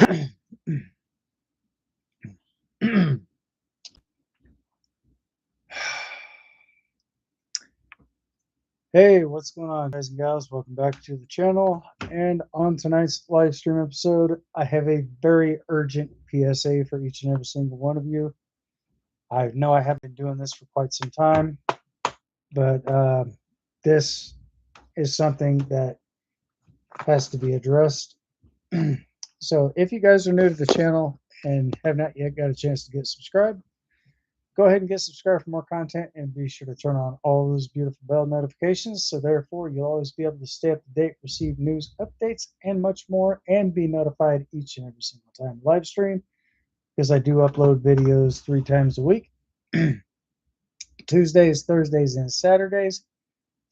Hey, what's going on, guys and gals? Welcome back to the channel. And on tonight's live stream episode, I have a very urgent PSA for each and every single one of you. I know I have been doing this for quite some time, but this is something that has to be addressed. So if you guys are new to the channel and have not yet got a chance to get subscribed, go ahead and get subscribed for more content, and be sure to turn on all those beautiful bell notifications, so therefore you'll always be able to stay up to date, receive news updates and much more, and be notified each and every single time live stream, because I do upload videos 3 times a week. Tuesdays, Thursdays, and Saturdays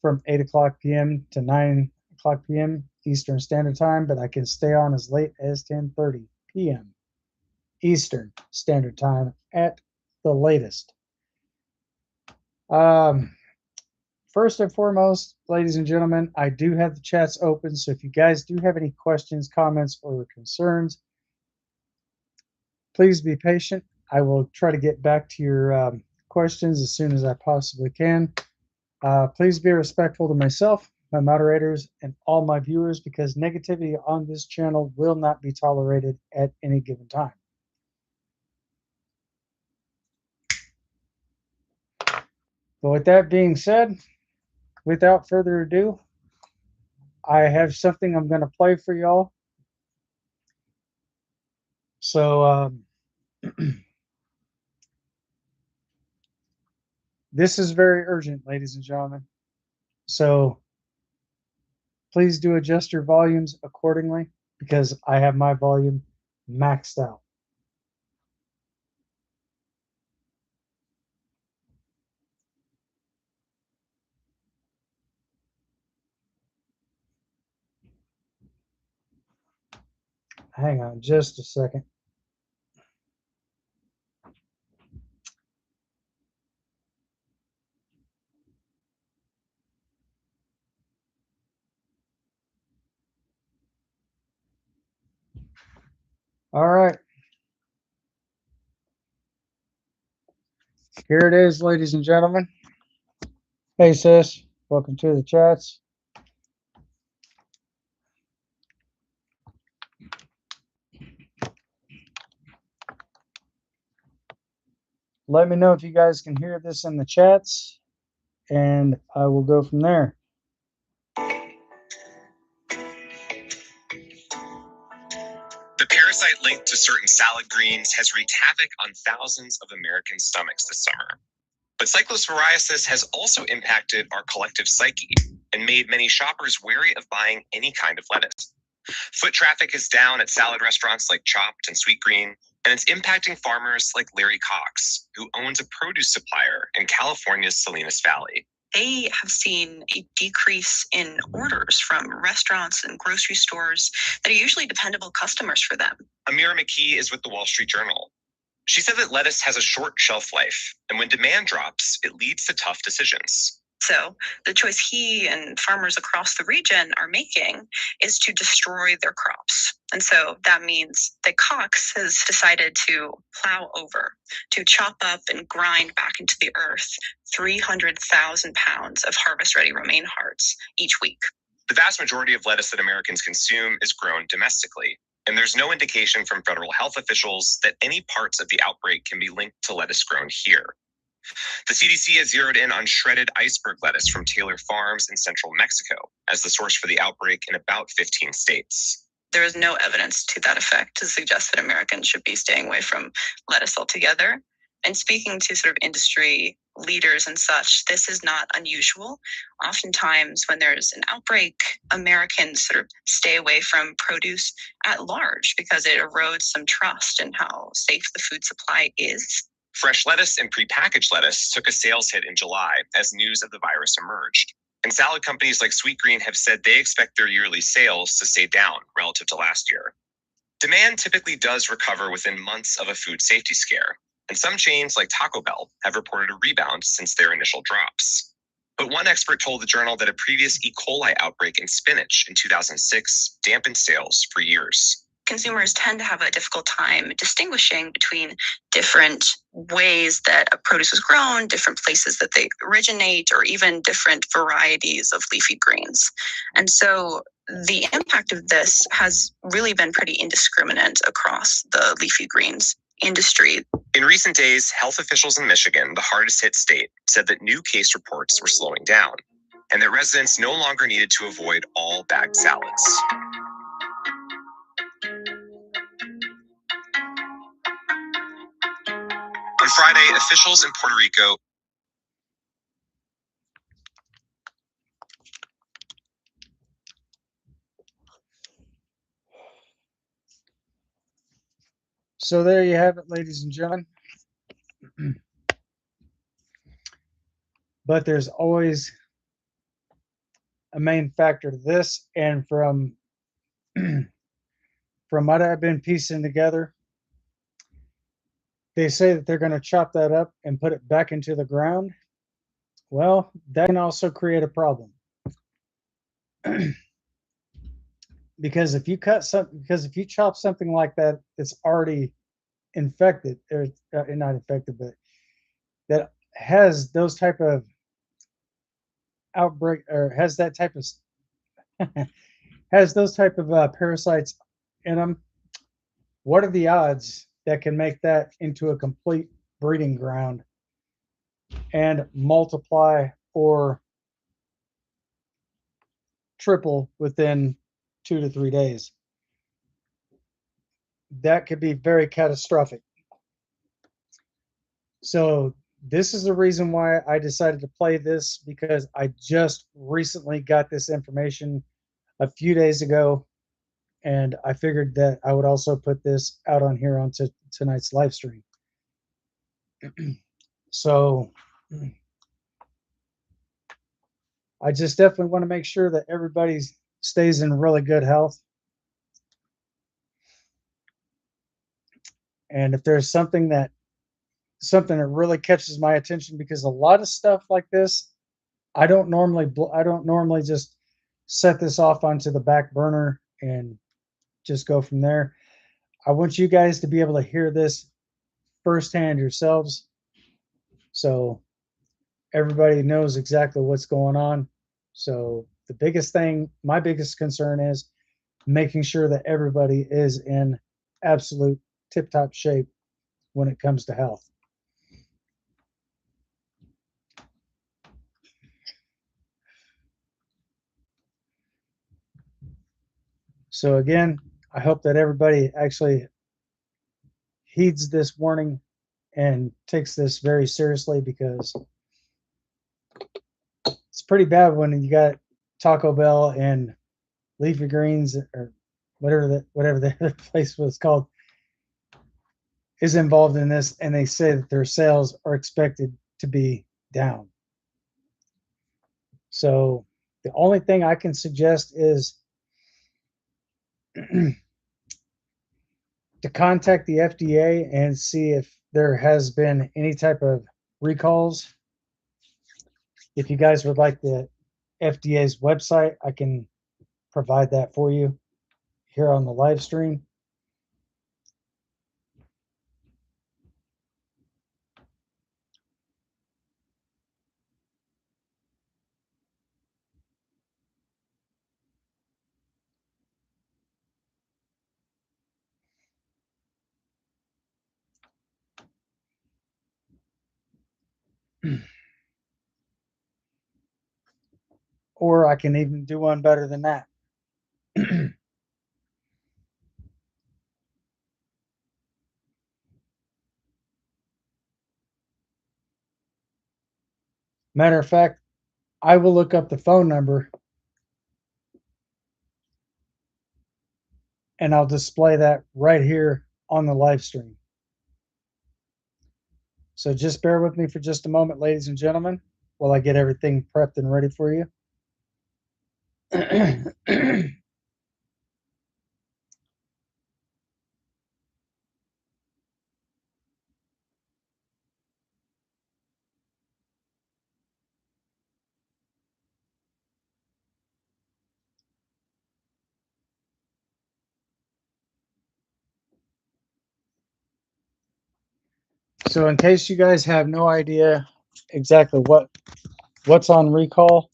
from 8 o'clock p.m. to 9 o'clock p.m. Eastern Standard Time, but I can stay on as late as 10:30 p.m. Eastern Standard Time at the latest. First and foremost, ladies and gentlemen, I do have the chats open, so if you guys do have any questions, comments, or concerns, please be patient. I will try to get back to your questions as soon as I possibly can. Please be respectful to myself, my moderators, and all my viewers, because negativity on this channel will not be tolerated at any given time. But with that being said, without further ado, I have something I'm going to play for y'all. So this is very urgent, ladies and gentlemen. So please do adjust your volumes accordingly, because I have my volume maxed out. Hang on just a second. All right. Here it is, ladies and gentlemen. Hey, sis. Welcome to the chats. Let me know if you guys can hear this in the chats, and I will go from there. The parasite linked to certain salad greens has wreaked havoc on thousands of American stomachs this summer. But cyclosporiasis has also impacted our collective psyche and made many shoppers wary of buying any kind of lettuce. Foot traffic is down at salad restaurants like Chopped and Sweetgreen, and it's impacting farmers like Larry Cox, who owns a produce supplier in California's Salinas Valley. They have seen a decrease in orders from restaurants and grocery stores that are usually dependable customers for them. Amira McKee is with the Wall Street Journal. She said that lettuce has a short shelf life, and when demand drops, it leads to tough decisions. So the choice he and farmers across the region are making is to destroy their crops. And so that means that Cox has decided to plow over, to chop up and grind back into the earth 300,000 pounds of harvest-ready romaine hearts each week. The vast majority of lettuce that Americans consume is grown domestically, and there's no indication from federal health officials that any parts of the outbreak can be linked to lettuce grown here. The CDC has zeroed in on shredded iceberg lettuce from Taylor Farms in central Mexico as the source for the outbreak in about 15 states. There is no evidence to that effect to suggest that Americans should be staying away from lettuce altogether. And speaking to sort of industry leaders and such, this is not unusual. Oftentimes when there's an outbreak, Americans sort of stay away from produce at large because it erodes some trust in how safe the food supply is. Fresh lettuce and prepackaged lettuce took a sales hit in July as news of the virus emerged. And salad companies like Sweetgreen have said they expect their yearly sales to stay down relative to last year. Demand typically does recover within months of a food safety scare, and some chains like Taco Bell have reported a rebound since their initial drops. But one expert told the Journal that a previous E. coli outbreak in spinach in 2006 dampened sales for years. consumers tend to have a difficult time distinguishing between different ways that a produce is grown, different places that they originate, or even different varieties of leafy greens. And so the impact of this has really been pretty indiscriminate across the leafy greens industry. In recent days, health officials in Michigan, the hardest hit state, said that new case reports were slowing down and that residents no longer needed to avoid all bagged salads. On Friday, officials in Puerto Rico So there you have it, ladies and gentlemen. But there's always a main factor to this, and from what I've been piecing together, they say that they're going to chop that up and put it back into the ground. Well, that can also create a problem. Because if you chop something like that, it's already infected, or not infected, but that has those type of outbreak, or has that type of has those type of parasites in them. What are the odds that can make that into a complete breeding ground and multiply or triple within 2 to 3 days? That could be very catastrophic. So this is the reason why I decided to play this, because I just recently got this information a few days ago, and I figured that I would also put this out on here on tonight's live stream. So I just definitely want to make sure that everybody stays in really good health. And if there's something that really catches my attention, because a lot of stuff like this, I don't normally just set this off onto the back burner and just go from there. I want you guys to be able to hear this firsthand yourselves, so everybody knows exactly what's going on. So my biggest concern is making sure that everybody is in absolute tip-top shape when it comes to health. So again, I hope that everybody actually heeds this warning and takes this very seriously, because it's pretty bad when you got Taco Bell and Leafy Greens, or whatever the other place was called, is involved in this, and they say that their sales are expected to be down. So the only thing I can suggest is to contact the FDA and see if there has been any type of recalls. If you guys would like the FDA's website, I can provide that for you here on the live stream. Or I can even do one better than that. Matter of fact, I will look up the phone number and I'll display that right here on the live stream. So just bear with me for just a moment, ladies and gentlemen, while I get everything prepped and ready for you. So in case you guys have no idea exactly what's on recall,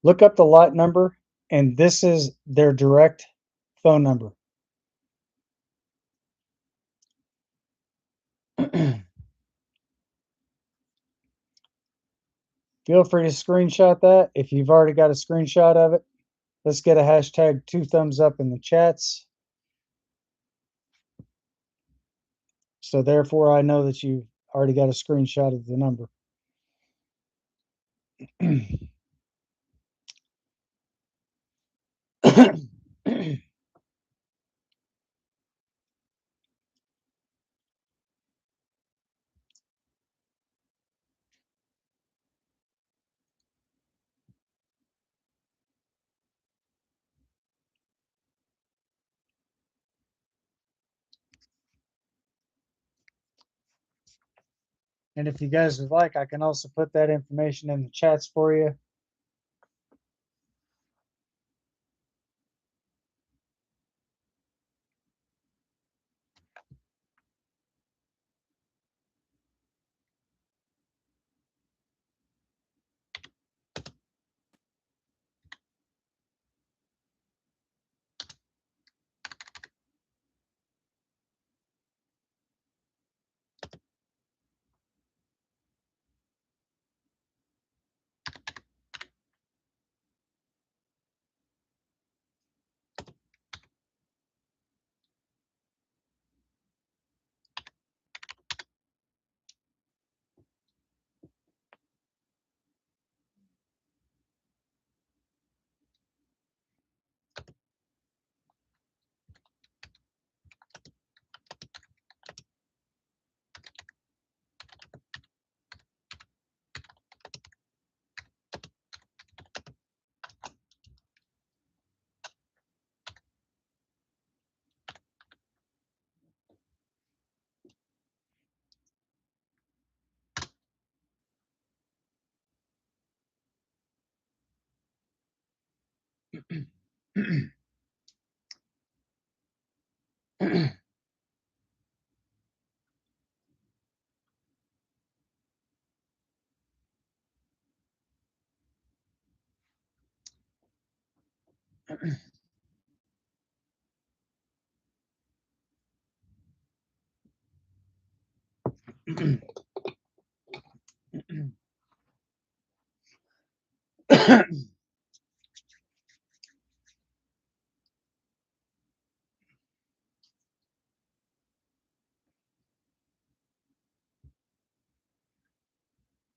look up the lot number, and this is their direct phone number. Feel free to screenshot that. If you've already got a screenshot of it, let's get a hashtag 2 thumbs up in the chats. So therefore, I know that you've already got a screenshot of the number. And if you guys would like, I can also put that information in the chats for you.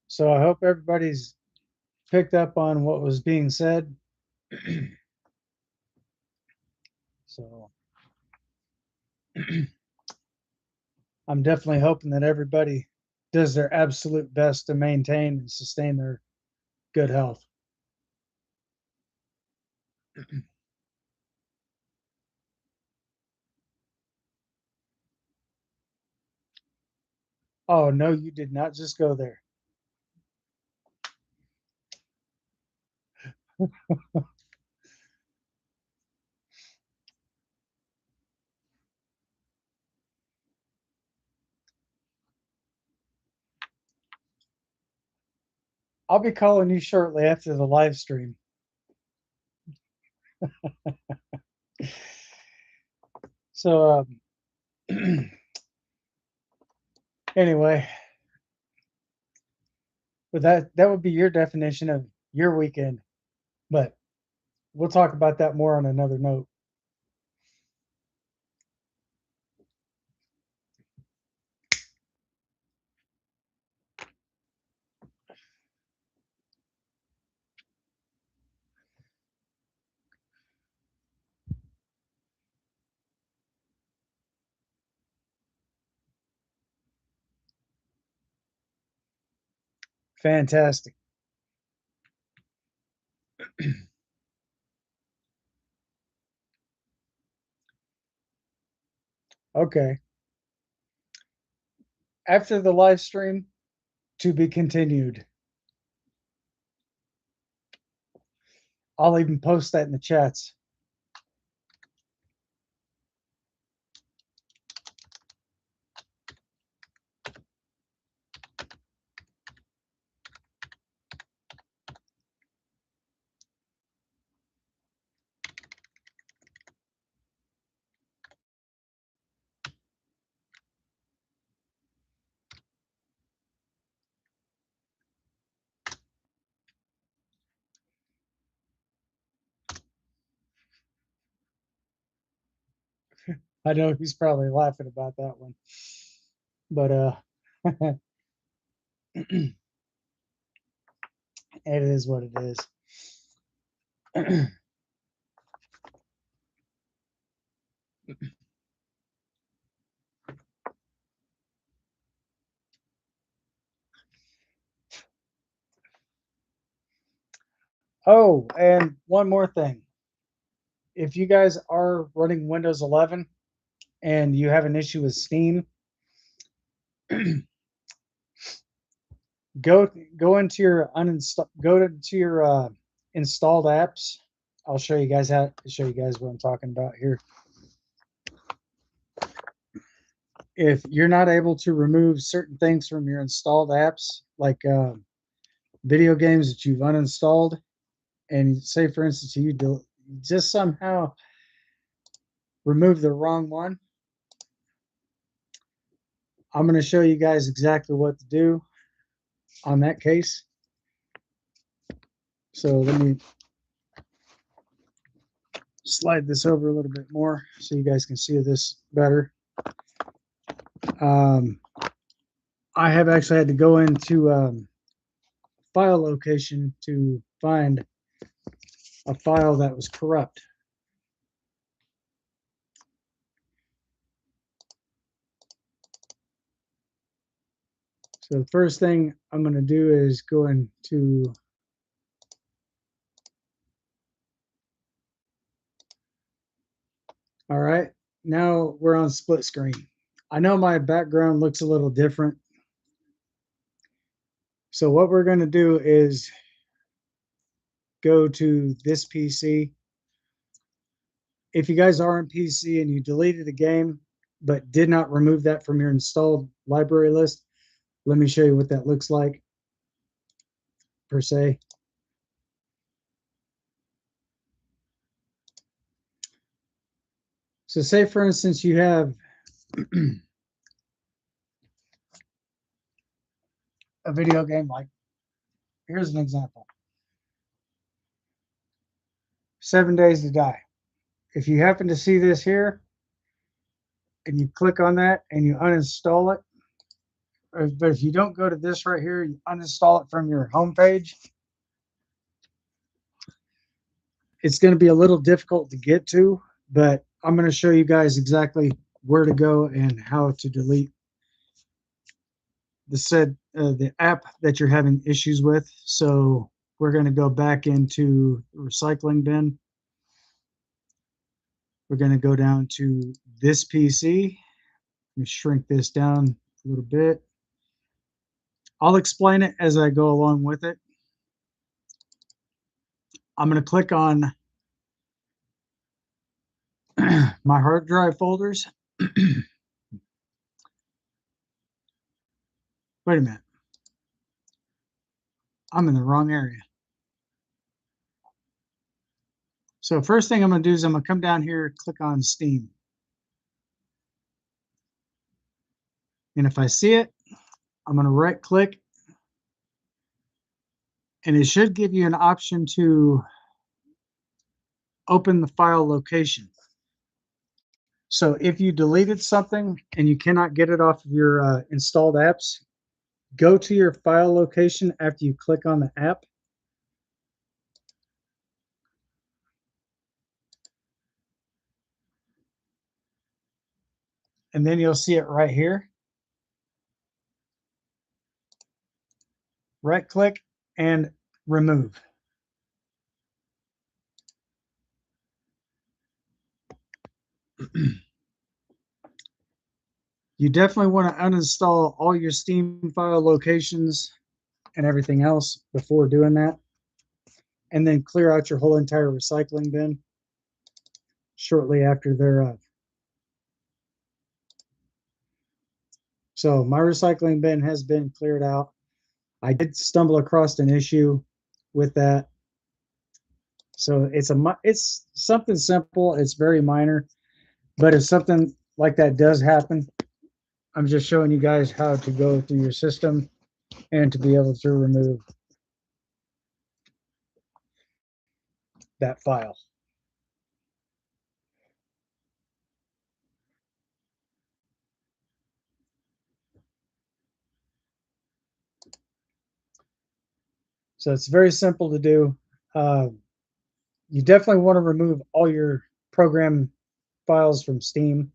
So I hope everybody's picked up on what was being said. So I'm definitely hoping that everybody does their absolute best to maintain and sustain their good health. Oh, no, you did not just go there. I'll be calling you shortly after the live stream. So, anyway, but that would be your definition of your weekend. But we'll talk about that more on another note. Fantastic. Okay. After the live stream, to be continued. I'll even post that in the chats. I know he's probably laughing about that one, but it is what it is. Oh, and one more thing. If you guys are running Windows 11 and you have an issue with Steam, go into your installed apps. I'll show you guys what I'm talking about here. If you're not able to remove certain things from your installed apps, like video games that you've uninstalled, and say for instance you just somehow remove the wrong one, I'm going to show you guys exactly what to do on that case. So let me slide this over a little bit more so you guys can see this better. I have actually had to go into file location to find a file that was corrupt. So the first thing I'm going to do is go into all right, now we're on split screen. I know my background looks a little different. So what we're going to do is go to this PC. If you guys are on PC and you deleted a game but did not remove that from your installed library list, let me show you what that looks like per se. So say for instance you have a video game like, here's an example, 7 Days to Die. If you happen to see this here and you click on that and you uninstall it, but if you don't go to this right here, you uninstall it from your home page, it's going to be a little difficult to get to, but I'm going to show you guys exactly where to go and how to delete the app that you're having issues with. So we're going to go back into the recycling bin. We're going to go down to this PC. Let me shrink this down a little bit. I'll explain it as I go along with it. I'm going to click on my hard drive folders. Wait a minute. I'm in the wrong area. So first thing I'm going to do is I'm going to come down here, click on Steam. And if I see it, I'm going to right click. And it should give you an option to open the file location. So if you deleted something and you cannot get it off of your installed apps, go to your file location after you click on the app. And then you'll see it right here. Right click and remove. You definitely want to uninstall all your Steam file locations and everything else before doing that. And then clear out your whole entire recycling bin shortly after thereof. So my recycling bin has been cleared out. I did stumble across an issue with that. So it's something simple. It's very minor, but if something like that does happen, I'm just showing you guys how to go through your system and to be able to remove that file. So it's very simple to do. You definitely want to remove all your program files from Steam,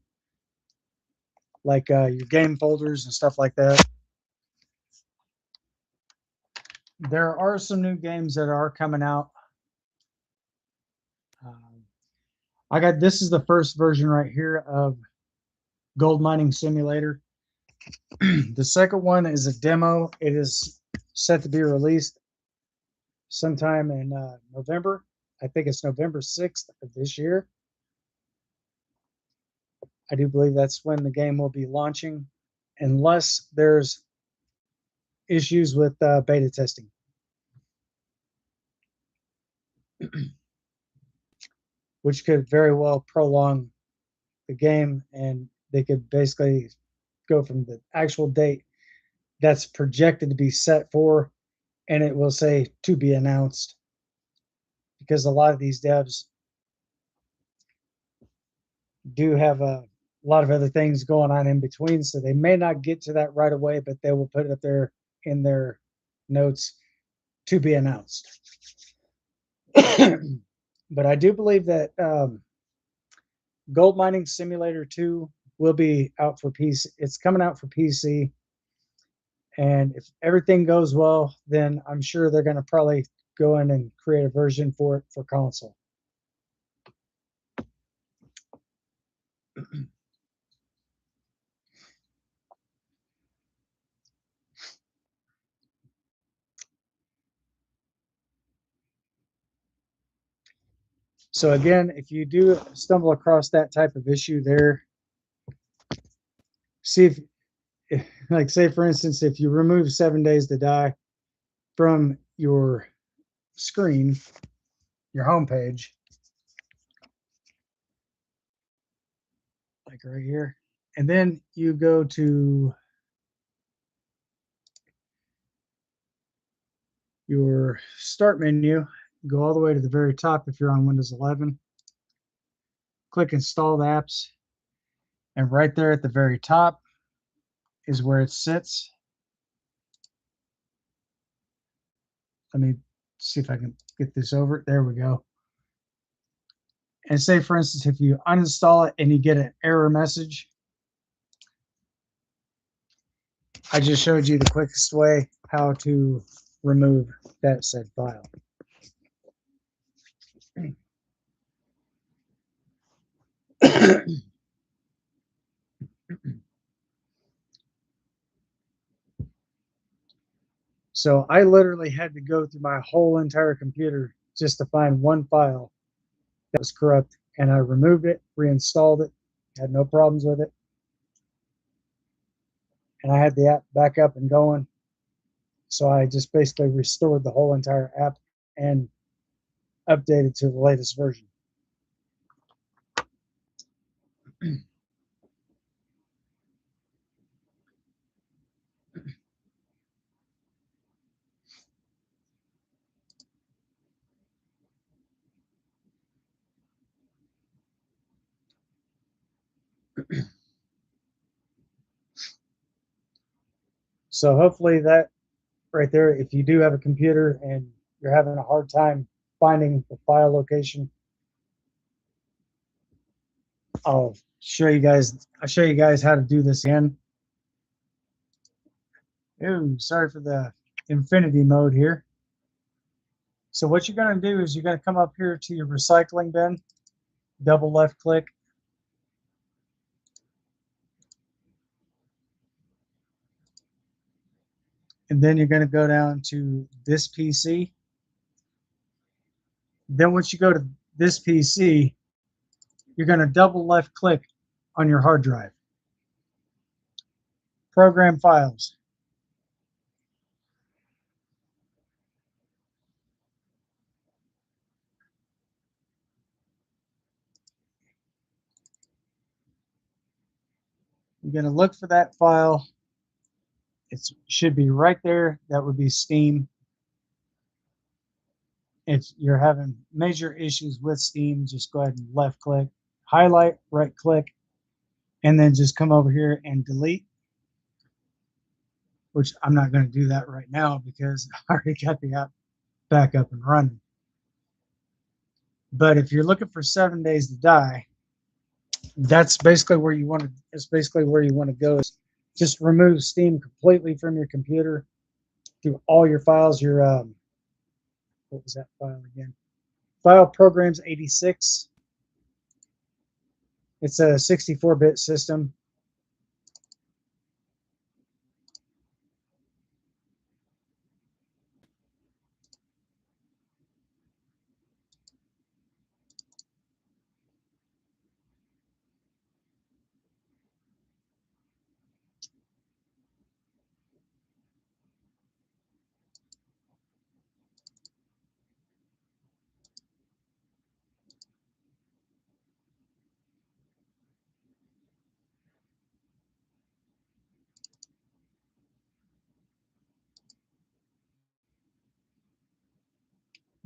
like your game folders and stuff like that. There are some new games that are coming out. This is the first version right here of Gold Mining Simulator. The second one is a demo. It is set to be released sometime in November. I think it's November 6th of this year. I do believe that's when the game will be launching, unless there's issues with beta testing. Which could very well prolong the game, and they could basically go from the actual date that's projected to be set for, and it will say to be announced, because a lot of these devs do have a lot of other things going on in between, so they may not get to that right away, but they will put it up there in their notes to be announced. But I do believe that Gold Mining Simulator 2 will be out for PC. It's coming out for PC. And if everything goes well, then I'm sure they're going to probably go in and create a version for it for console. So again, if you do stumble across that type of issue there, see if like say for instance, if you remove 7 Days to Die from your screen, your home page, like right here, and then you go to your start menu, go all the way to the very top if you're on Windows 11, click install the apps, and right there at the very top is where it sits. Let me see if I can get this over. There we go. And say, for instance, if you uninstall it and you get an error message, I just showed you the quickest way how to remove that said file. So I literally had to go through my whole entire computer just to find one file that was corrupt, and I removed it, reinstalled it, had no problems with it, and I had the app back up and going. So I just basically restored the whole entire app and updated to the latest version. So hopefully that right there, if you do have a computer and you're having a hard time finding the file location, I'll show you guys how to do this again. Ooh, sorry for the infinity mode here. So what you're going to do is you're going to come up here to your recycling bin, double left click, and then you're going to go down to this PC. Then once you go to this PC, you're going to double left click on your hard drive. Program files. You're going to look for that file. It should be right there. That would be Steam. If you're having major issues with Steam, just go ahead and left click, highlight, right click, and then just come over here and delete, which I'm not going to do that right now because I already got the app back up and running. But if you're looking for 7 days to die, that's basically where you want to. It's basically where you want to go. Is just remove Steam completely from your computer through all your files. Your what was that file again? File programs 86. It's a 64-bit system.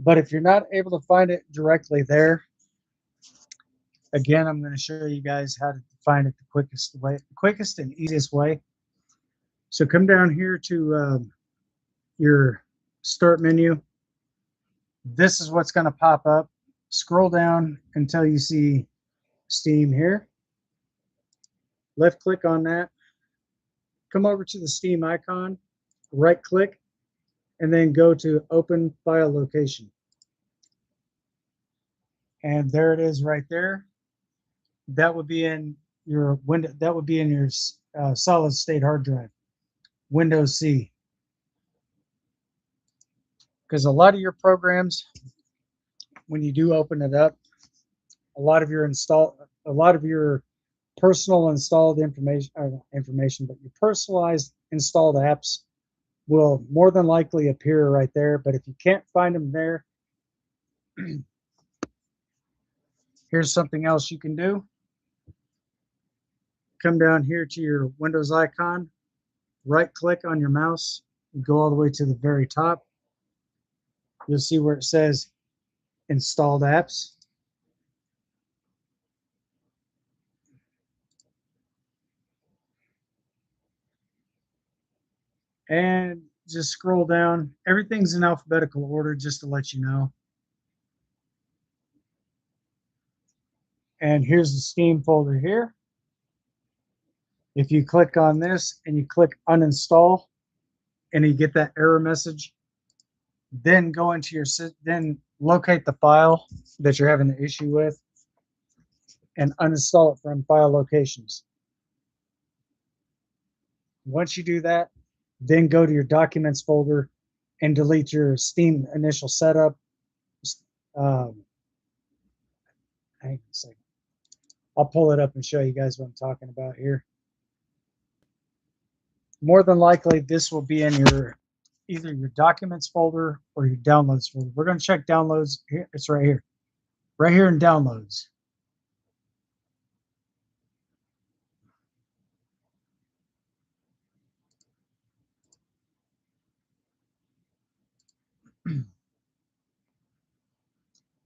But if you're not able to find it directly there, again, I'm going to show you guys how to find it the quickest and easiest way. So come down here to your start menu. This is what's going to pop up. Scroll down until you see Steam here. Left click on that. Come over to the Steam icon, right click, and then go to Open File Location. And there it is right there. That would be in your window. That would be in your solid state hard drive, Windows C. Because a lot of your programs, when you do open it up, a lot of your personal installed information, but your personalized installed apps will more than likely appear right there. But if you can't find them there, here's something else you can do. Come down here to your Windows icon, right click on your mouse, and go all the way to the very top. You'll see where it says installed apps. And just scroll down. Everything's in alphabetical order, just to let you know. And here's the Steam folder here. If you click on this and you click uninstall and you get that error message, then go into your, then locate the file that you're having the issue with and uninstall it from file locations. Once you do that, then go to your documents folder and delete your Steam initial setup. Hang on a second. I'll pull it up and show you guys what I'm talking about here. More than likely, this will be in your either your documents folder or your downloads folder. We're going to check downloads. Here, it's right here. Right here in downloads.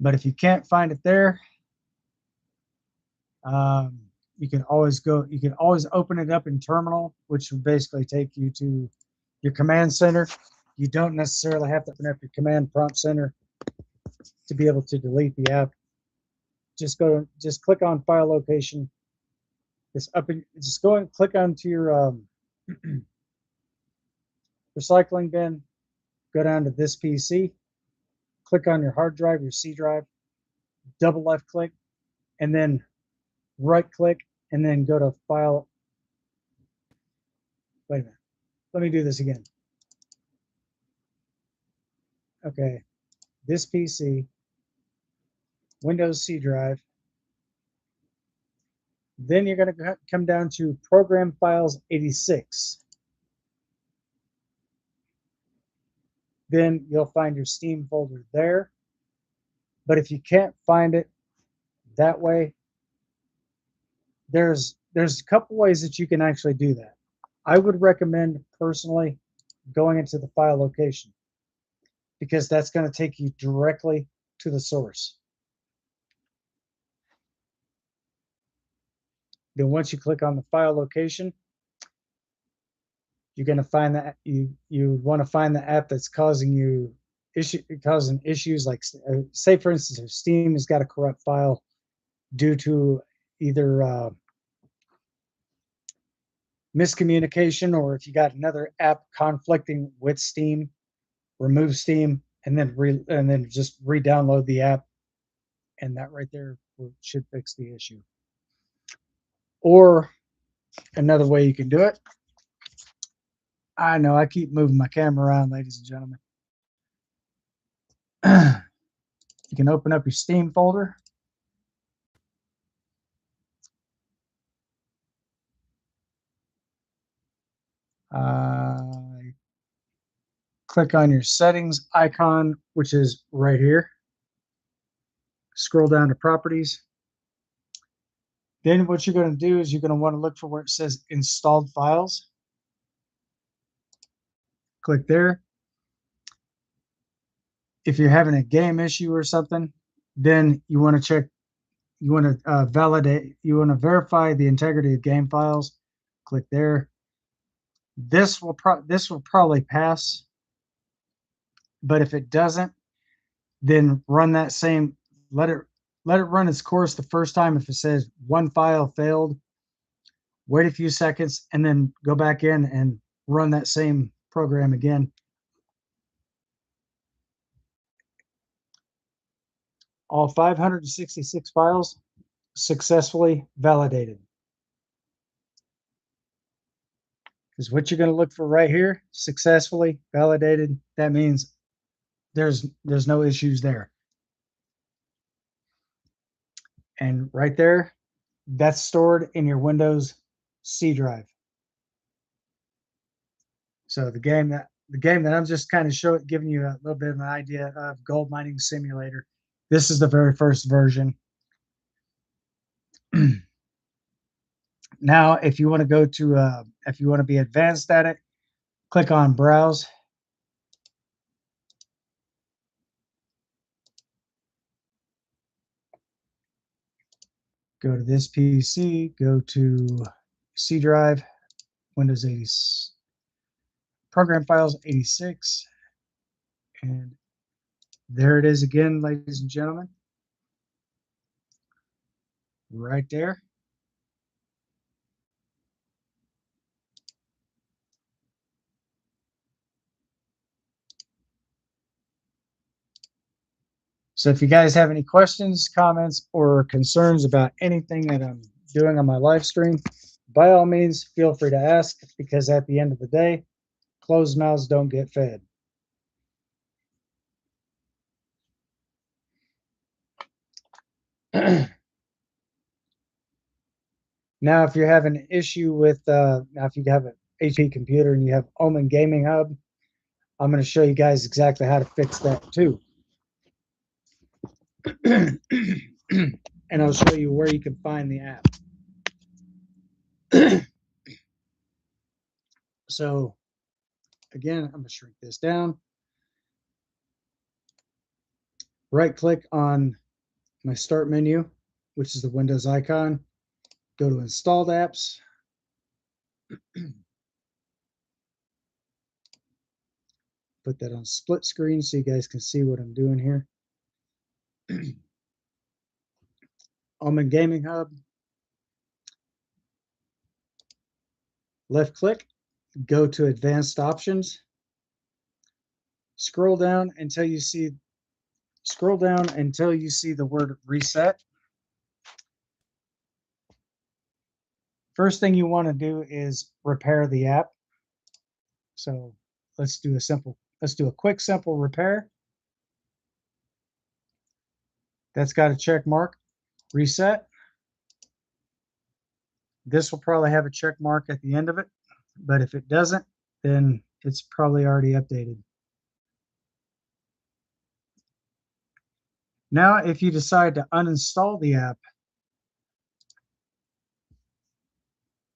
But if you can't find it there, you can always open it up in terminal, which will basically take you to your command center. You don't necessarily have to open up your command prompt center to be able to delete the app. Just click on file location. Just go and click onto your recycling bin. Go down to this PC. Click on your hard drive, your C drive. Double left click, and then right click, and then go to file. Wait a minute. Let me do this again. Okay. This PC, Windows C drive. Then you're going to come down to Program Files 86. Then you'll find your Steam folder there. But if you can't find it that way, there's a couple ways that you can actually do that. I would recommend personally going into the file location because that's going to take you directly to the source. Then once you click on the file location, you're going to find that you want to find the app that's causing you causing issues like, say for instance, if Steam has got a corrupt file due to either miscommunication, or if you got another app conflicting with Steam, remove Steam and then just re-download the app, and that right there should fix the issue. Or another way you can do it, I know I keep moving my camera around, ladies and gentlemen. You can open up your Steam folder. Click on your settings icon, which is right here. Scroll down to properties. Then what you're going to do is you're going to want to look for where it says installed files. Click there. If you're having a game issue or something, then you want to check, you want to validate, you want to verify the integrity of game files. Click there. This will probably pass, but if it doesn't, then run that same, let it run its course the first time. If it says one file failed, wait a few seconds and then go back in and run that same program again. All 566 files successfully validated. Is what you're going to look for right here. Successfully validated. That means there's no issues there. And right there, that's stored in your Windows C drive. So the game that I'm just kind of giving you a little bit of an idea of Gold Mining Simulator. This is the very first version. Now, if you want to go to, if you want to be advanced at it, click on Browse. Go to this PC, go to C drive, Windows 80, program files 86, and there it is again, ladies and gentlemen, right there. So if you guys have any questions, comments, or concerns about anything that I'm doing on my live stream, by all means, feel free to ask, because at the end of the day, closed mouths don't get fed. Now, if you're having an issue with, now if you have an HP computer and you have Omen Gaming Hub, I'm going to show you guys exactly how to fix that too. And I'll show you where you can find the app. So again, I'm going to shrink this down. Right click on my start menu, which is the Windows icon. Go to installed apps. Put that on split screen so you guys can see what I'm doing here. Omen Gaming Hub. Left click, go to advanced options. Scroll down until you see the word reset. First thing you want to do is repair the app. So let's do a quick simple repair. That's got a check mark. Reset. This will probably have a check mark at the end of it, but if it doesn't, then it's probably already updated. Now, if you decide to uninstall the app,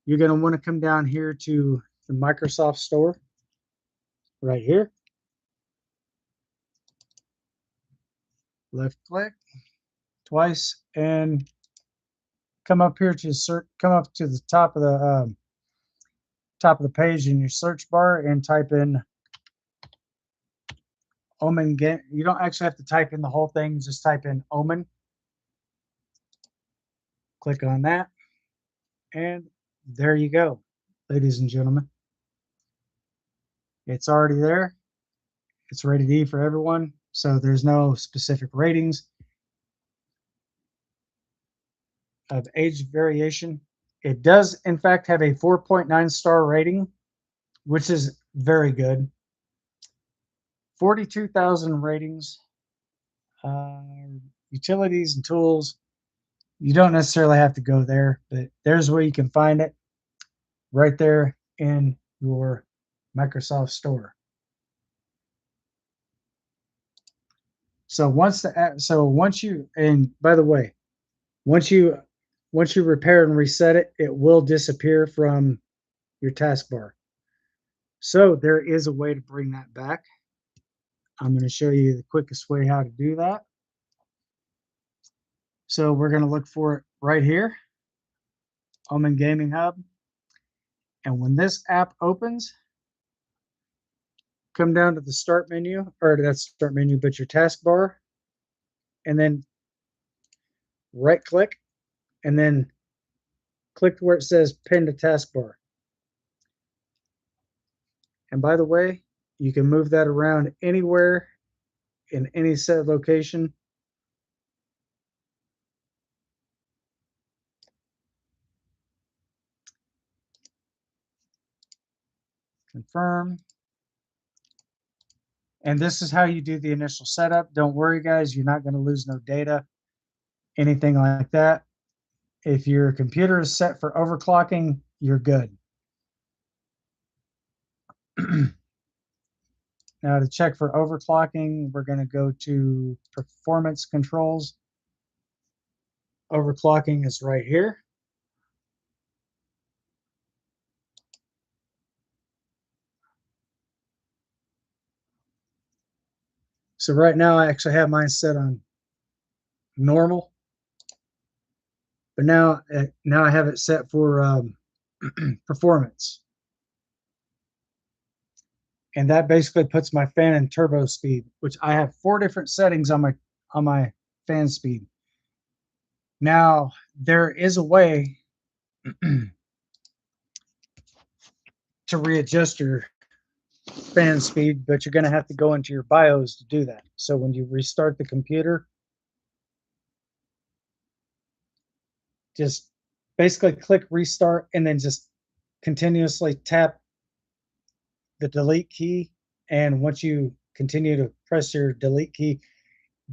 you're going to want to come down here to the Microsoft Store right here. Left click twice and come up here to come up to the top of the page in your search bar and type in Omen game. You don't actually have to type in the whole thing. Just type in Omen. Click on that. And there you go, ladies and gentlemen. It's already there. It's rated E for everyone. So there's no specific ratings of age variation. It does, in fact, have a 4.9 star rating, which is very good. 42,000 ratings. Utilities and tools. You don't necessarily have to go there, but there's where you can find it right there in your Microsoft Store. So once you, and by the way, once you repair and reset it, it will disappear from your taskbar. So there is a way to bring that back. I'm going to show you the quickest way how to do that. So we're going to look for it right here, Omen Gaming Hub. And when this app opens, come down to the start menu, or that's start menu, but your taskbar, and then right click, and then click where it says pin to taskbar. And by the way, you can move that around anywhere in any set location. Confirm. And this is how you do the initial setup. Don't worry, guys, you're not going to lose no data, anything like that. If your computer is set for overclocking, you're good. Now to check for overclocking, we're going to go to performance controls. Overclocking is right here. So right now I actually have mine set on normal, but now I have it set for performance. And that basically puts my fan in turbo speed, which I have 4 different settings on my fan speed. Now there is a way to readjust your fan speed, but you're going to have to go into your BIOS to do that. So when you restart the computer, just basically click restart and then just continuously tap the delete key. And once you continue to press your delete key,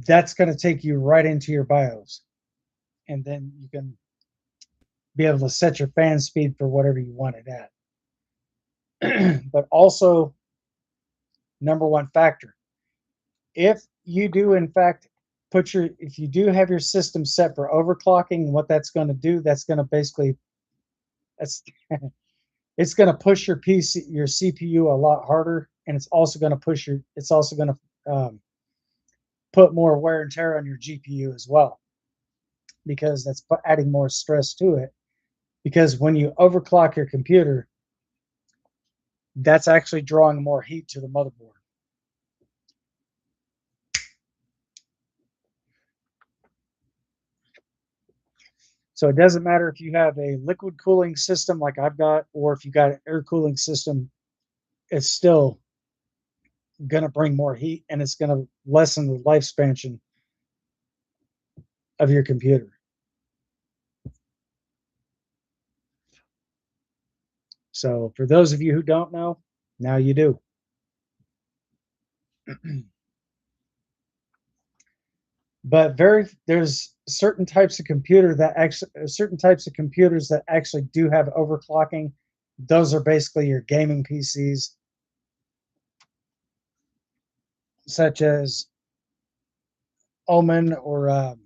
that's going to take you right into your BIOS. And then you can be able to set your fan speed for whatever you want it at. But also, number one factor, if you do in fact if you do have your system set for overclocking, what that's going to do, that's going to basically, it's going to push your CPU a lot harder, and it's also going to put more wear and tear on your GPU as well, because that's adding more stress to it. Because when you overclock your computer, that's actually drawing more heat to the motherboard. So it doesn't matter if you have a liquid cooling system like I've got, or if you got an air cooling system, it's still going to bring more heat, and it's going to lessen the lifespan of your computer. So for those of you who don't know, now you do. But there's certain types of computers that actually do have overclocking. Those are basically your gaming PCs, such as Omen or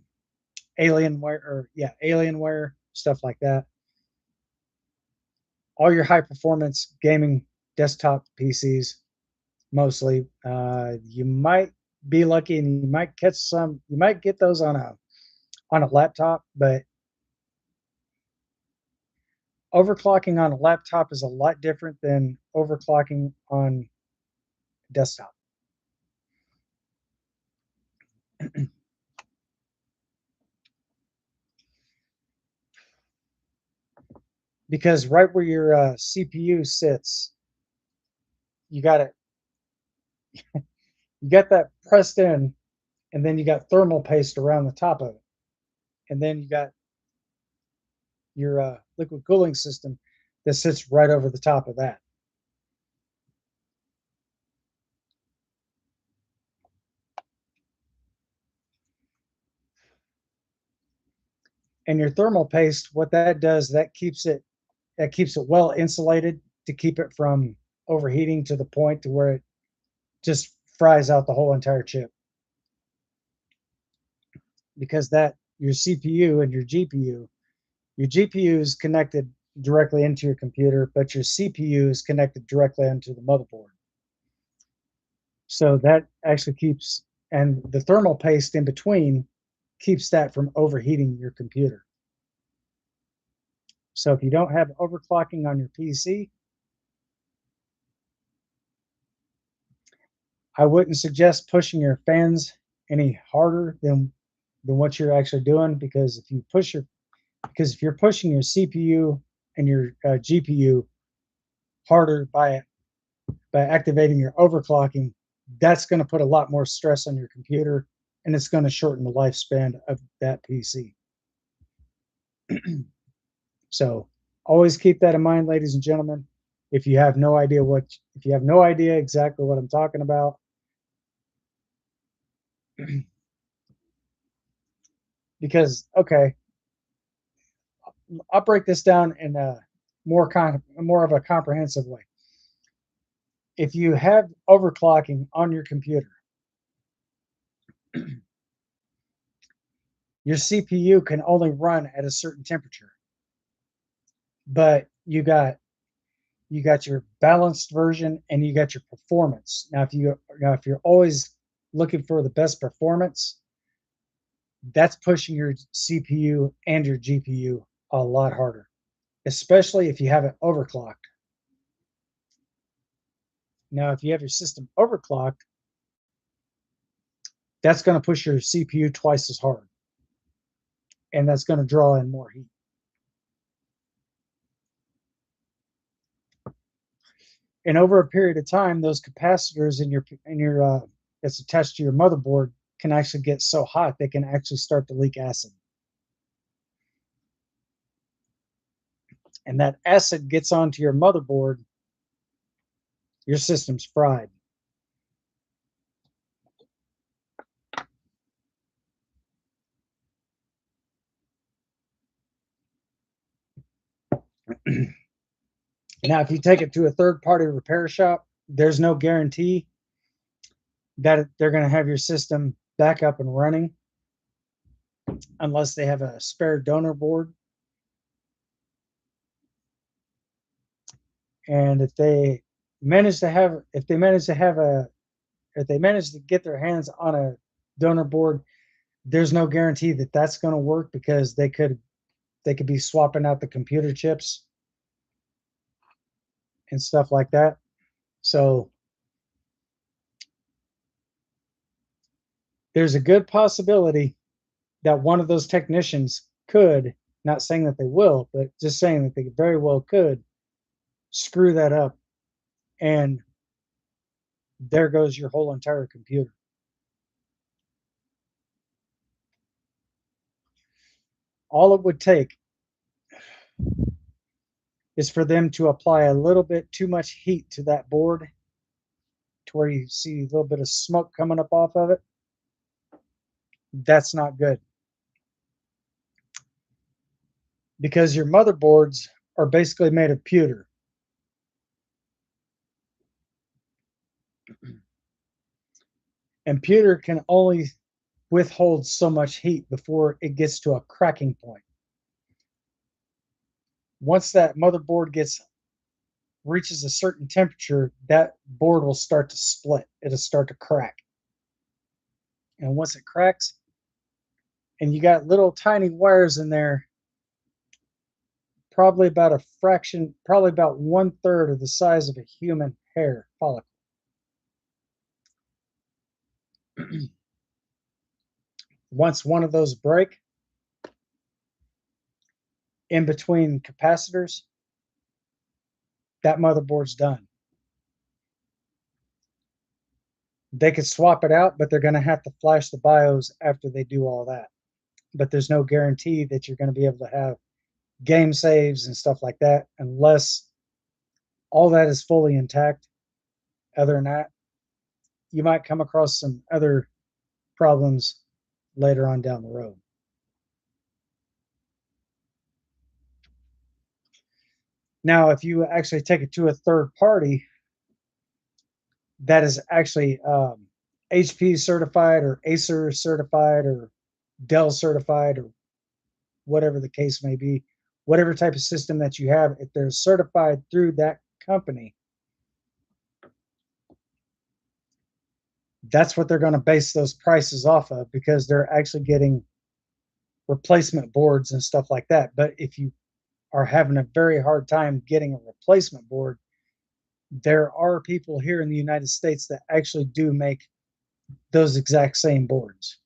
Alienware, stuff like that. All your high performance gaming desktop PCs, mostly. You might be lucky and you might get those on a laptop, but overclocking on a laptop is a lot different than overclocking on desktop. Because right where your CPU sits, you got it. You got that pressed in, and then you got thermal paste around the top of it, and then you got your liquid cooling system that sits right over the top of that. And your thermal paste, what that does, that keeps it well insulated to keep it from overheating to the point to where it just fries out the whole entire chip. Because that your CPU and your GPU is connected directly into your computer, but your CPU is connected directly into the motherboard. So that actually keeps, and the thermal paste in between keeps that from overheating your computer. So if you don't have overclocking on your PC, I wouldn't suggest pushing your fans any harder than what you're actually doing, because if you're pushing your CPU and your GPU harder by activating your overclocking, that's going to put a lot more stress on your computer, and it's going to shorten the lifespan of that PC. So always keep that in mind, ladies and gentlemen. If you have no idea exactly what I'm talking about, because okay, I'll break this down in a more of a comprehensive way. If you have overclocking on your computer, your CPU can only run at a certain temperature, but you got your balanced version and you got your performance. Now, if you're always looking for the best performance, that's pushing your CPU and your GPU a lot harder, especially if you have it overclocked. Now, if you have your system overclocked, that's going to push your CPU twice as hard, and that's going to draw in more heat. And over a period of time, those capacitors in your that's attached to your motherboard can actually get so hot they can actually start to leak acid. And that acid gets onto your motherboard, your system's fried. Now, if you take it to a third-party repair shop, there's no guarantee that they're going to have your system back up and running unless they have a spare donor board. And if they manage to get their hands on a donor board, there's no guarantee that that's going to work, because they could be swapping out the computer chips and stuff like that. So there's a good possibility that one of those technicians could, not saying that they will, but just saying that they very well could, screw that up, and there goes your whole entire computer. All it would take is for them to apply a little bit too much heat to that board to where you see a little bit of smoke coming up off of it. That's not good, because your motherboards are basically made of pewter. And pewter can only withhold so much heat before it gets to a cracking point. Once that motherboard reaches a certain temperature, that board will start to split. It'll start to crack. And once it cracks, and you got little tiny wires in there, probably about 1/3 of the size of a human hair follicle. Once one of those break in between capacitors, that motherboard's done. They could swap it out, but they're going to have to flash the BIOS after they do all that. But there's no guarantee that you're going to be able to have game saves and stuff like that unless all that is fully intact. Other than that, you might come across some other problems later on down the road. Now, if you actually take it to a third party that is actually HP certified or Acer certified or Dell certified or whatever the case may be, whatever type of system that you have, if they're certified through that company, that's what they're going to base those prices off of, because they're actually getting replacement boards and stuff like that. But if you are having a very hard time getting a replacement board, there are people here in the United States that actually do make those exact same boards.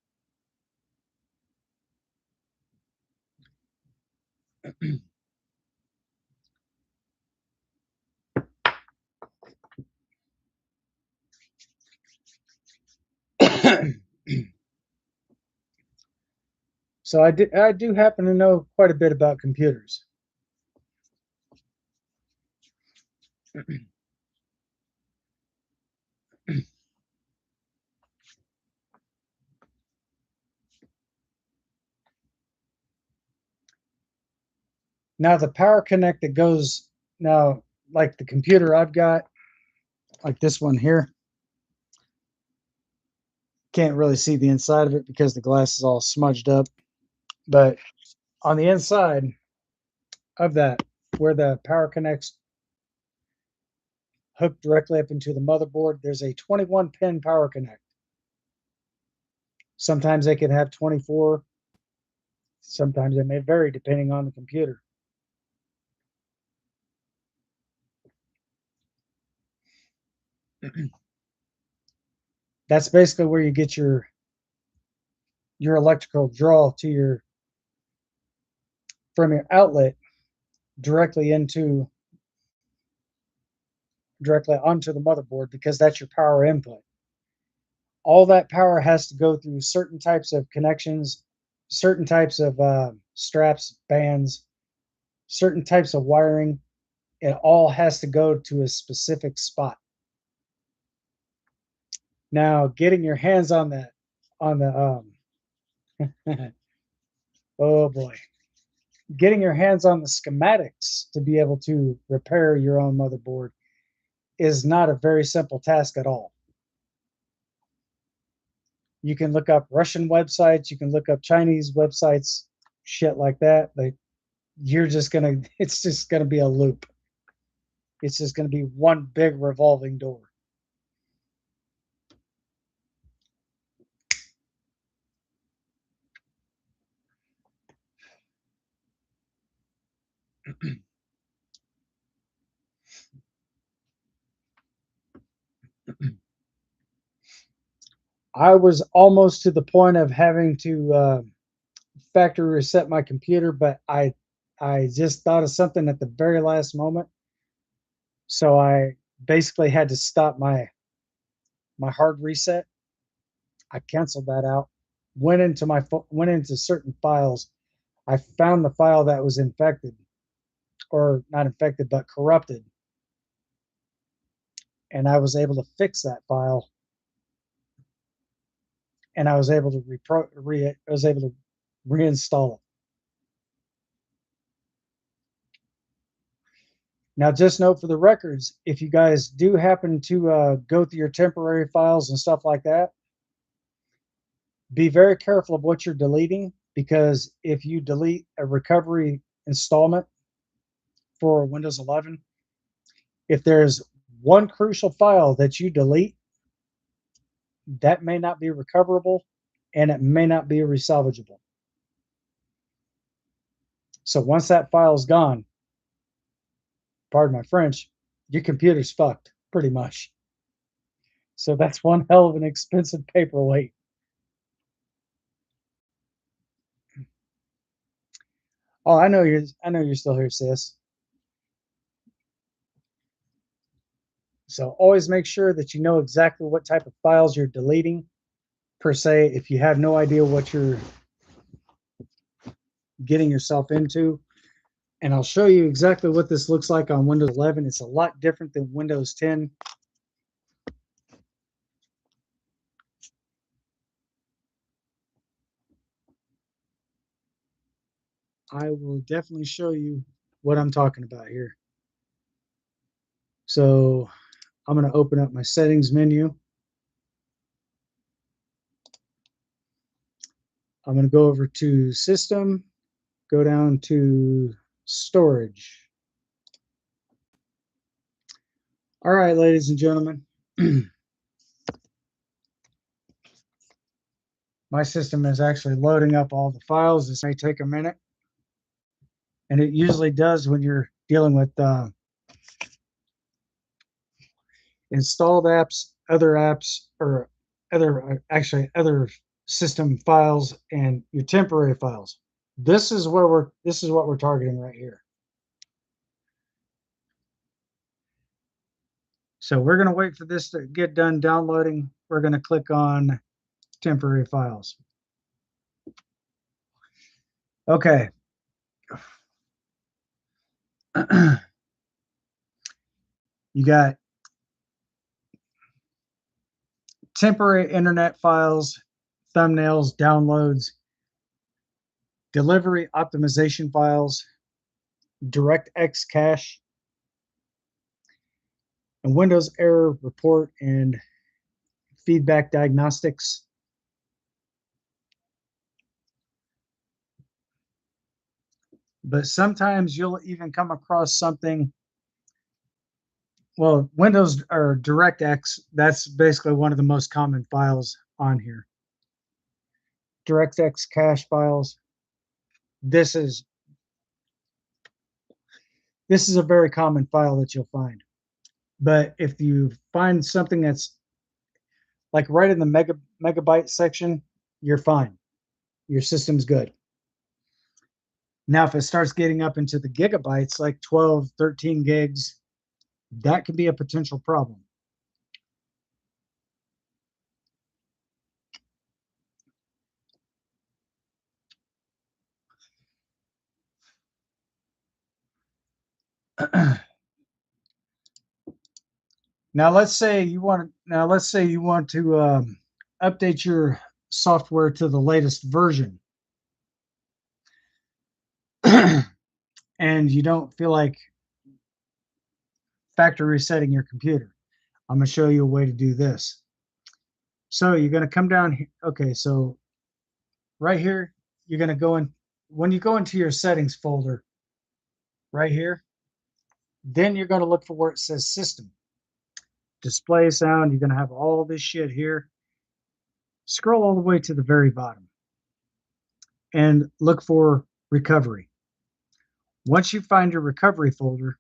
So I do happen to know quite a bit about computers. Now the power connect that goes now, like the computer I've got, like this one here, can't really see the inside of it because the glass is all smudged up. But on the inside of that, where the power connects hooked directly up into the motherboard, there's a 21 pin power connect. Sometimes they can have 24. Sometimes it may vary depending on the computer. That's basically where you get your electrical draw to your from your outlet directly onto the motherboard, because that's your power input. All that power has to go through certain types of connections, certain types of straps, bands, certain types of wiring. It all has to go to a specific spot. Now, getting your hands on the oh boy, getting your hands on the schematics to be able to repair your own motherboard is not a very simple task at all. You can look up Russian websites, you can look up Chinese websites, shit like that, but it's just gonna be a loop. It's just gonna be one big revolving door. I was almost to the point of having to factory reset my computer, but I just thought of something at the very last moment, so I basically had to stop my hard reset. I canceled that out. Went into certain files. I found the file that was infected, or not infected, but corrupted, and I was able to fix that file, and I was able to reinstall it. Now, just note for the records, if you guys do happen to go through your temporary files and stuff like that, be very careful of what you're deleting, because if you delete a recovery installment for Windows 11, if there's one crucial file that you delete, that may not be recoverable and it may not be resalvageable. So once that file's gone, pardon my French, your computer's fucked, pretty much. So that's one hell of an expensive paperweight. Oh, I know you're still here, sis. So always make sure that you know exactly what type of files you're deleting, per se, if you have no idea what you're getting yourself into. And I'll show you exactly what this looks like on Windows 11. It's a lot different than Windows 10. I will definitely show you what I'm talking about here. So I'm going to open up my settings menu. I'm going to go over to System, go down to Storage. All right, ladies and gentlemen. My system is actually loading up all the files. This may take a minute. And it usually does when you're dealing with installed apps, or other system files and your temporary files. This is what we're targeting right here. So we're going to wait for this to get done downloading. We're going to click on temporary files. Okay. You got temporary internet files, thumbnails, downloads, delivery optimization files, DirectX cache, and Windows error report and feedback diagnostics. But sometimes you'll even come across something. Well, Windows or DirectX, that's basically one of the most common files on here. DirectX cache files. This is a very common file that you'll find. But if you find something that's like right in the megabyte section, you're fine. Your system's good. Now, if it starts getting up into the gigabytes, like 12, 13 gigs, that could be a potential problem. Now let's say you want to update your software to the latest version, and you don't feel like factory resetting your computer. I'm going to show you a way to do this. So you're going to come down here. Okay, so right here, you're going to go in. When you go into your settings folder, right here, then you're going to look for where it says System. Display sound, you're going to have all this shit here. Scroll all the way to the very bottom and look for Recovery. Once you find your recovery folder,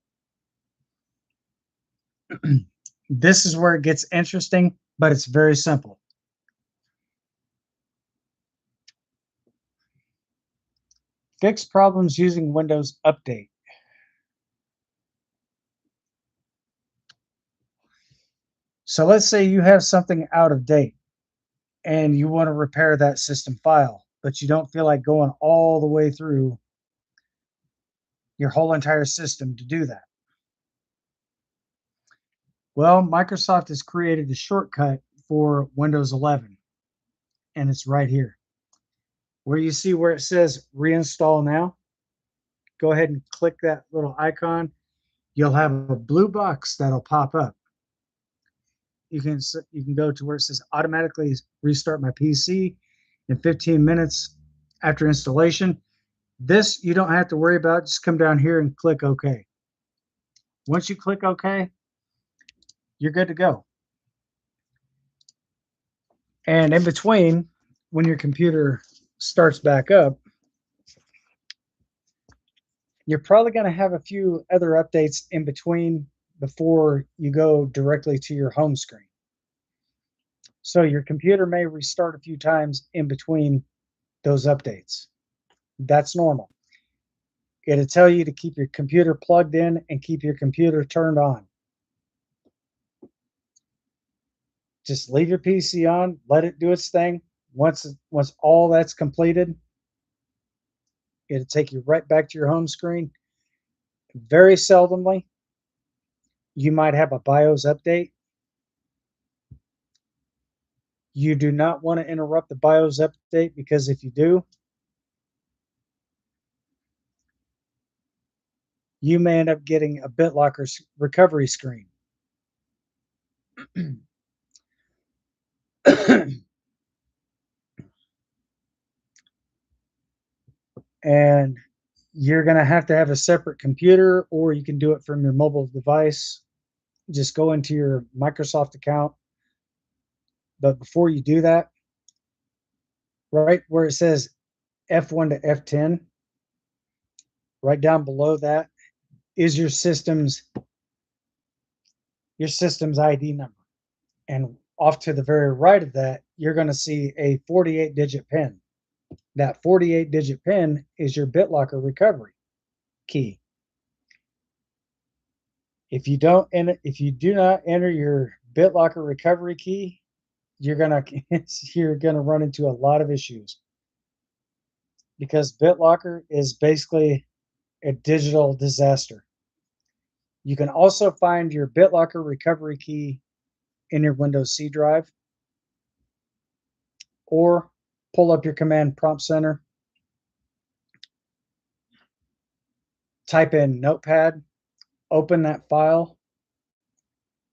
this is where it gets interesting, but it's very simple. Fix problems using Windows Update. So let's say you have something out of date and you want to repair that system file, but you don't feel like going all the way through your whole entire system to do that. Well, Microsoft has created a shortcut for Windows 11, and it's right here. Where you see where it says Reinstall Now, go ahead and click that little icon. You'll have a blue box that'll pop up. You can go to where it says automatically restart my PC in 15 minutes after installation. This you don't have to worry about. Just come down here and click OK. Once you click OK, you're good to go. And in between, when your computer starts back up, you're probably going to have a few other updates in between before you go directly to your home screen. So your computer may restart a few times in between those updates. That's normal. It'll tell you to keep your computer plugged in and keep your computer turned on. Just leave your PC on, let it do its thing. Once all that's completed, it'll take you right back to your home screen. Very seldomly, you might have a BIOS update. You do not want to interrupt the BIOS update, because if you do, you may end up getting a BitLocker recovery screen. And you're going to have a separate computer, or you can do it from your mobile device. Just go into your Microsoft account. But before you do that, right where it says F1 to F10, right down below that is your system's ID number. And off to the very right of that, you're going to see a 48-digit PIN. That 48-digit PIN is your BitLocker recovery key. If you do not enter your BitLocker recovery key, you're gonna run into a lot of issues, because BitLocker is basically a digital disaster. You can also find your BitLocker recovery key in your Windows C drive, or pull up your command prompt center, type in Notepad, open that file,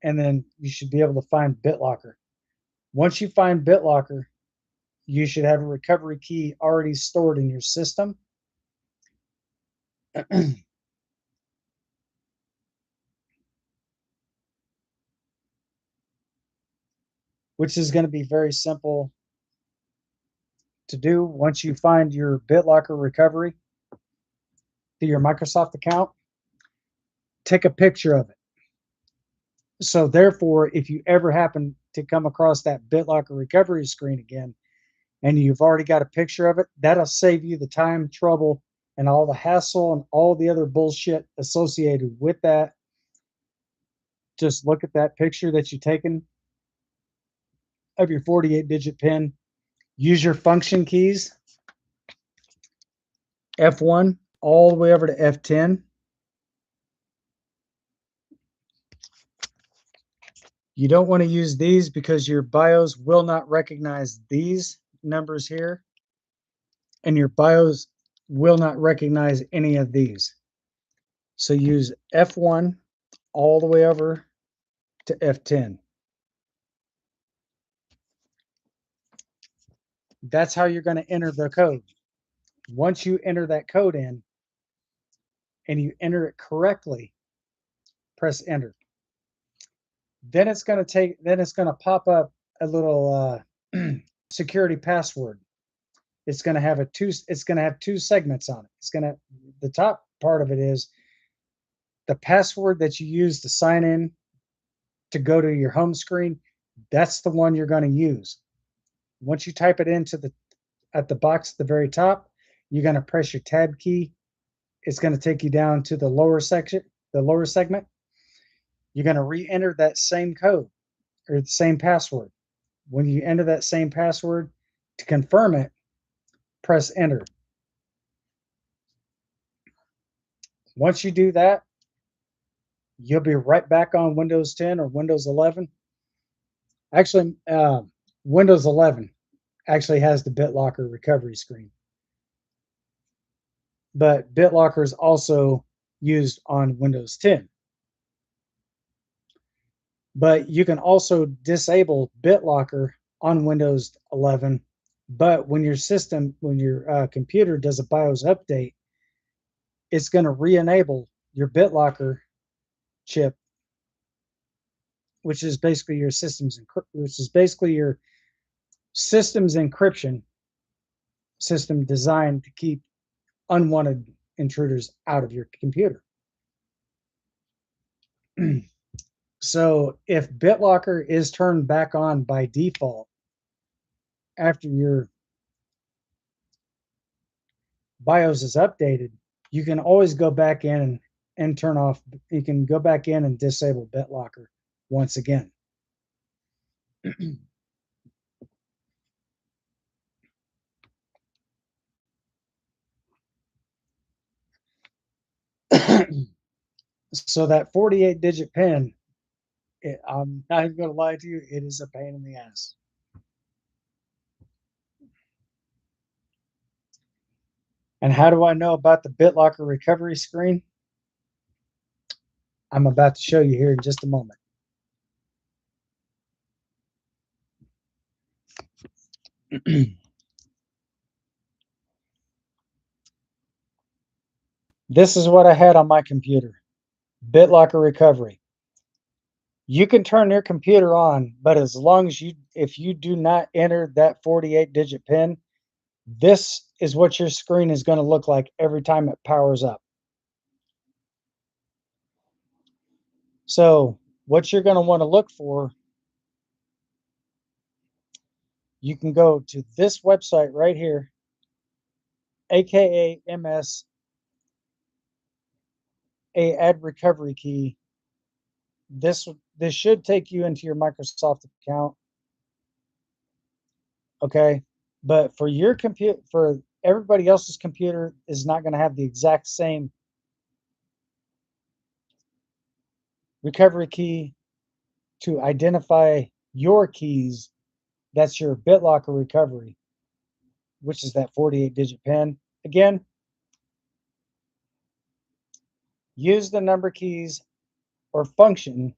and then you should be able to find BitLocker. Once you find BitLocker, you should have a recovery key already stored in your system. Which is going to be very simple to do. Once you find your BitLocker recovery through your Microsoft account, take a picture of it. So therefore, if you ever happen to come across that BitLocker recovery screen again, and you've already got a picture of it, that'll save you the time, trouble, and all the hassle and all the other bullshit associated with that. Just look at that picture that you've taken of your 48-digit PIN. Use your function keys, F1 all the way over to F10. You don't want to use these because your BIOS will not recognize these numbers here, and your BIOS will not recognize any of these. So use F1 all the way over to F10. That's how you're going to enter the code. Once you enter that code in and you enter it correctly, press enter. Then it's going to pop up a little security password. It's going to have two segments on it. The top part of it is the password that you use to sign in to go to your home screen. That's the one you're going to use. Once you type it at the box at the very top, you're going to press your tab key. It's going to take you down to the lower segment. You're going to re-enter that same code or the same password. When you enter that same password, to confirm it, press enter. Once you do that, you'll be right back on Windows 10 or Windows 11. Actually, Windows 11 actually has the BitLocker recovery screen. But BitLocker is also used on Windows 10. But you can also disable BitLocker on Windows 11. But when your computer does a BIOS update, it's going to re-enable your BitLocker chip, which is basically your system's encryption system designed to keep unwanted intruders out of your computer. So if BitLocker is turned back on by default after your BIOS is updated, you can always go back in and turn off. You can go back in and disable BitLocker once again. So that 48-digit PIN, I'm not even going to lie to you, it is a pain in the ass. And how do I know about the BitLocker recovery screen? I'm about to show you here in just a moment. This is what I had on my computer. BitLocker recovery. You can turn your computer on, but as long as if you do not enter that 48-digit PIN, this is what your screen is going to look like every time it powers up. So what you're going to want to look for, you can go to this website right here, aka MS add recovery key. This should take you into your Microsoft account. Okay, but for your computer, for everybody else's computer is not going to have the exact same recovery key to identify your keys. That's your BitLocker recovery, which is that 48-digit PIN. Again, use the number keys or function.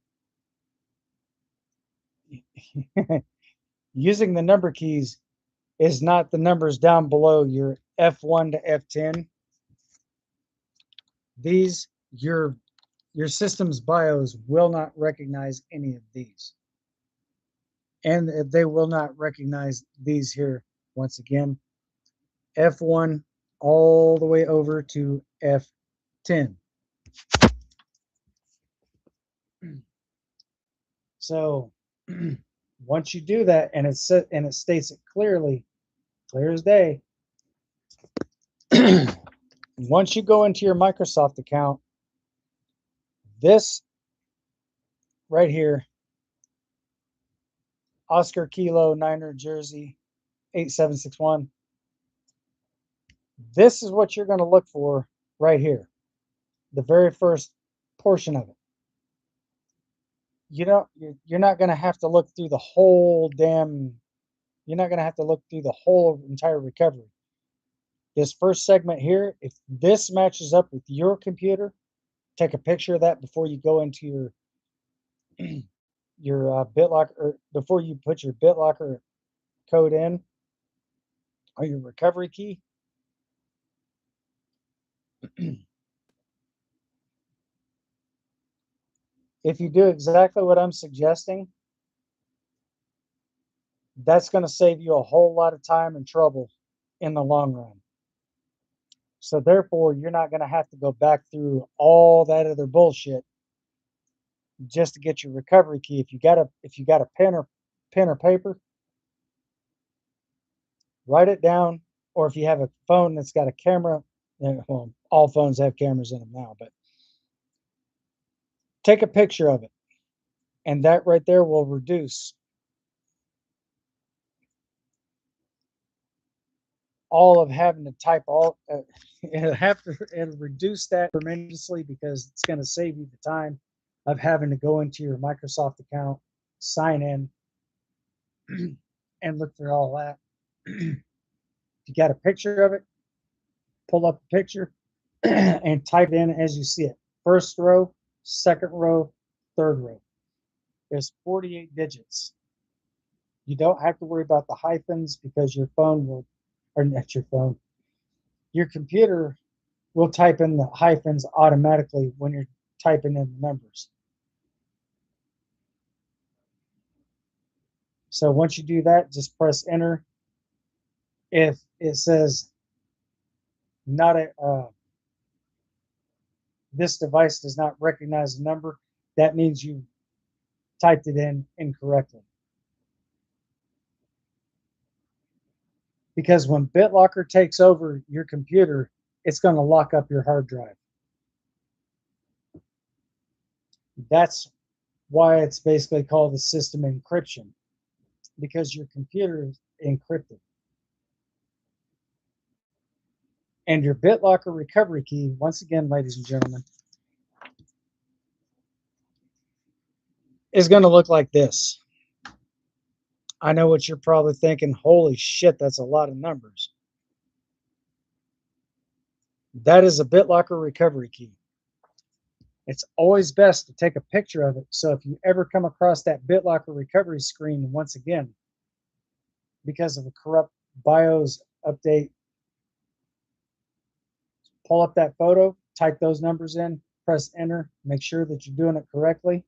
Using the number keys is not the numbers down below your F1 to F10. These, your system's BIOS will not recognize any of these. And they will not recognize these here once again. F1 all the way over to F10. So once you do that, and it states it clearly, clear as day. Once you go into your Microsoft account, this right here, Oscar Kilo Niner Jersey 8761. This is what you're going to look for right here, the very first portion of it. You know, you're not going to have to look through the whole damn. You're not going to have to look through the whole entire recovery. This first segment here, if this matches up with your computer, take a picture of that before you go into your BitLocker, or before you put your BitLocker code in or your recovery key. If you do exactly what I'm suggesting, that's going to save you a whole lot of time and trouble in the long run. So therefore, you're not going to have to go back through all that other bullshit just to get your recovery key. If you got a pen or paper, write it down. Or if you have a phone that's got a camera, well, all phones have cameras in them now, but take a picture of it, and that right there will reduce all of having to type all. It'll reduce that tremendously, because it's going to save you the time of having to go into your Microsoft account, sign in, and look through all that. If you got a picture of it, pull up a picture and type in as you see it. First row, second row, third row. There's 48 digits. You don't have to worry about the hyphens, because your phone will, or not your phone, your computer will type in the hyphens automatically when you're typing in the numbers. So once you do that, just press enter. If it says not a this device does not recognize the number, that means you typed it in incorrectly. Because when BitLocker takes over your computer, it's going to lock up your hard drive. That's why it's basically called the system encryption, because your computer is encrypted. And your BitLocker recovery key, once again, ladies and gentlemen, is going to look like this. I know what you're probably thinking. Holy shit, that's a lot of numbers. That is a BitLocker recovery key. It's always best to take a picture of it. So if you ever come across that BitLocker recovery screen, once again, because of a corrupt BIOS update, pull up that photo, type those numbers in, press enter, make sure that you're doing it correctly.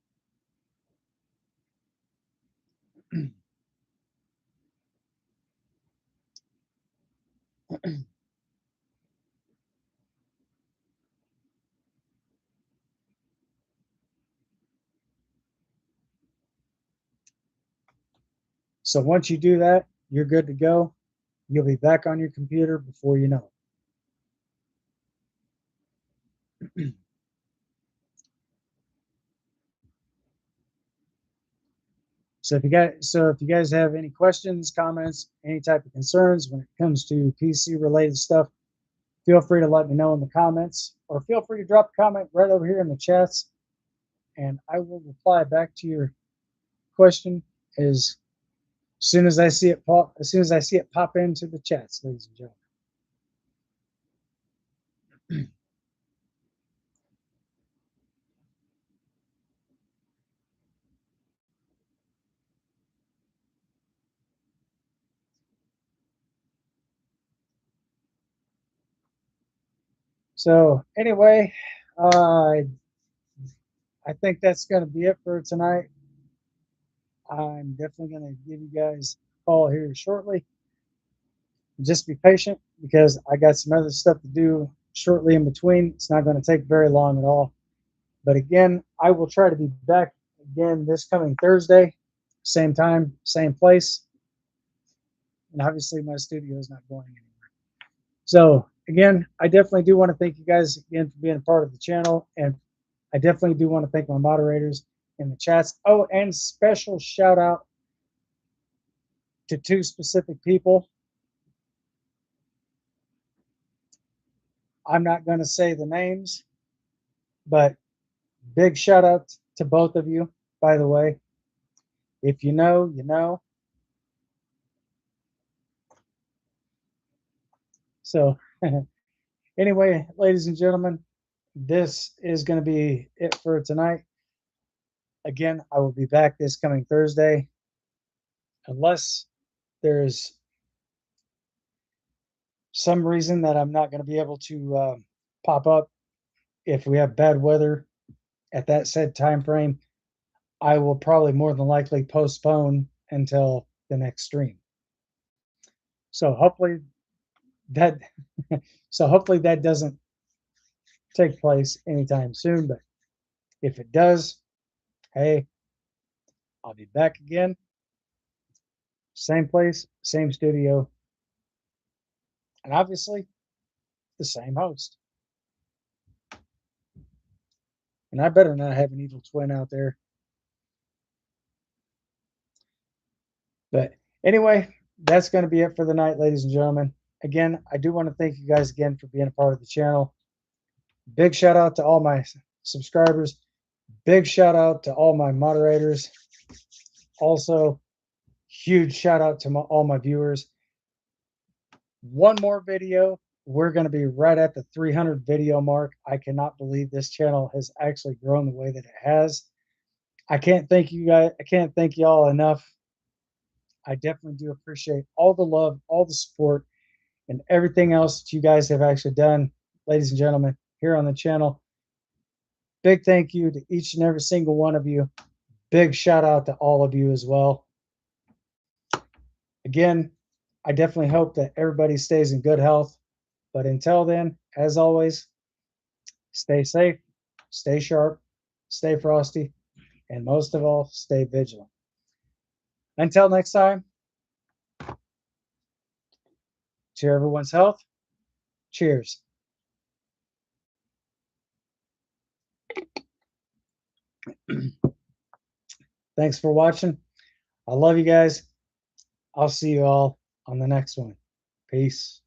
So once you do that, you're good to go. You'll be back on your computer before you know it. So if you guys have any questions, comments, any type of concerns when it comes to PC related stuff, feel free to let me know in the comments, or feel free to drop a comment right over here in the chats, and I will reply back to your question as soon as I see it pop into the chats, ladies and gentlemen. So anyway, I think that's going to be it for tonight. I'm definitely going to give you guys a call here shortly. Just be patient because I got some other stuff to do shortly in between. It's not going to take very long at all. But again, I will try to be back again this coming Thursday, same time, same place. And obviously, my studio is not going anywhere. So again, I definitely do want to thank you guys again for being a part of the channel. And I definitely do want to thank my moderators in the chats. Oh, and special shout out to two specific people. I'm not going to say the names, but big shout out to both of you, by the way. If you know, you know. So anyway, ladies and gentlemen, this is going to be it for tonight. Again, I will be back this coming Thursday, unless there's some reason that I'm not going to be able to pop up. If we have bad weather at that said time frame, I will probably more than likely postpone until the next stream. So hopefully that hopefully that doesn't take place anytime soon. But if it does, hey, I'll be back again. Same place, same studio, and obviously the same host. And I better not have an evil twin out there. But anyway, that's going to be it for the night, ladies and gentlemen. Again, I do want to thank you guys again for being a part of the channel. Big shout out to all my subscribers. Big shout out to all my moderators. Also, huge shout out to all my viewers. One more video. We're going to be right at the 300 video mark. I cannot believe this channel has actually grown the way that it has. I can't thank you guys. I can't thank y'all enough. I definitely do appreciate all the love, all the support, and everything else that you guys have actually done, ladies and gentlemen, here on the channel. Big thank you to each and every single one of you. Big shout out to all of you as well. Again, I definitely hope that everybody stays in good health. But until then, as always, stay safe, stay sharp, stay frosty, and most of all, stay vigilant. Until next time, to everyone's health, cheers. Thanks for watching. I love you guys. I'll see you all on the next one. Peace.